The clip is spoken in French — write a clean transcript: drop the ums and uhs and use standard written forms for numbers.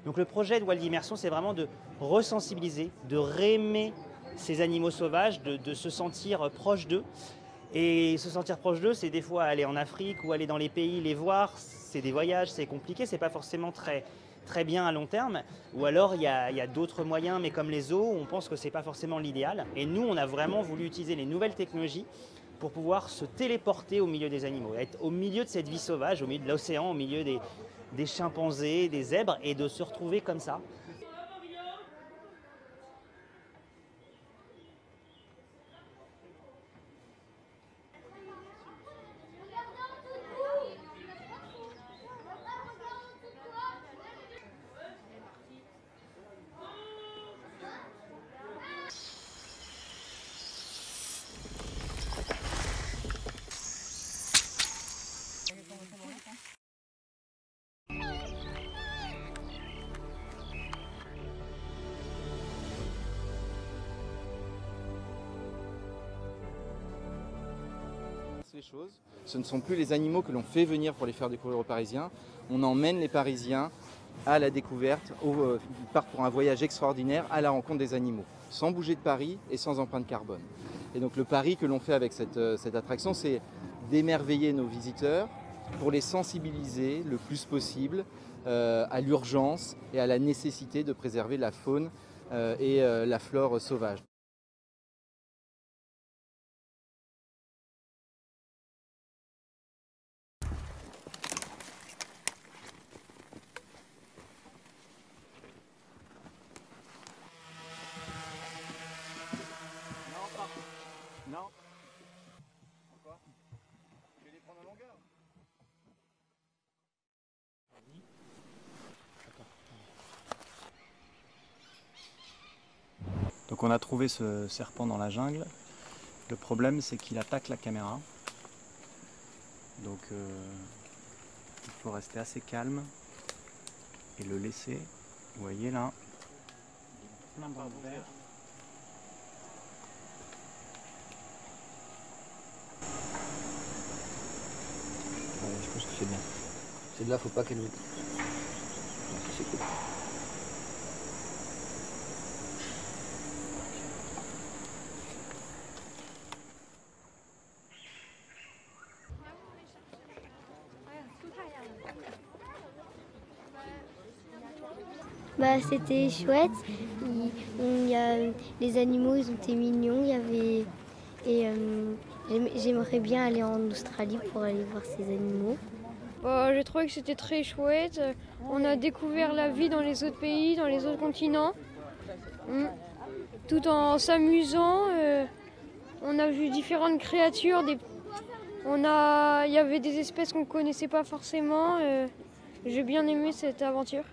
Donc le projet de Wild Immersion, c'est vraiment de ressensibiliser, de réaimer ces animaux sauvages, de se sentir proche d'eux. Et se sentir proche d'eux, c'est des fois aller en Afrique ou aller dans les pays, les voir. C'est des voyages, c'est compliqué, c'est pas forcément très bien à long terme. Ou alors il y a d'autres moyens, mais comme les zoos, on pense que c'est pas forcément l'idéal. Et nous, on a vraiment voulu utiliser les nouvelles technologies pour pouvoir se téléporter au milieu des animaux, être au milieu de cette vie sauvage, au milieu de l'océan, au milieu des chimpanzés, des zèbres, et de se retrouver comme ça. Les choses. Ce ne sont plus les animaux que l'on fait venir pour les faire découvrir aux Parisiens. On emmène les Parisiens à la découverte, ils partent pour un voyage extraordinaire à la rencontre des animaux, sans bouger de Paris et sans empreinte carbone. Et donc le pari que l'on fait avec cette attraction, c'est d'émerveiller nos visiteurs pour les sensibiliser le plus possible à l'urgence et à la nécessité de préserver la faune et la flore sauvage. Non. Pourquoi? Je vais les prendre en longueur. Donc on a trouvé ce serpent dans la jungle. Le problème c'est qu'il attaque la caméra. Donc il faut rester assez calme et le laisser. Vous voyez là, plein dans le verre. Je pense que c'est bien. Celle-là, faut pas qu'elle lutte. C'est cool. Bah, c'était chouette. Les animaux, ils ont été mignons. J'aimerais bien aller en Australie pour aller voir ces animaux. J'ai trouvé que c'était très chouette. On a découvert la vie dans les autres pays, dans les autres continents, tout en s'amusant. On a vu différentes créatures. Il y avait des espèces qu'on ne connaissait pas forcément. J'ai bien aimé cette aventure.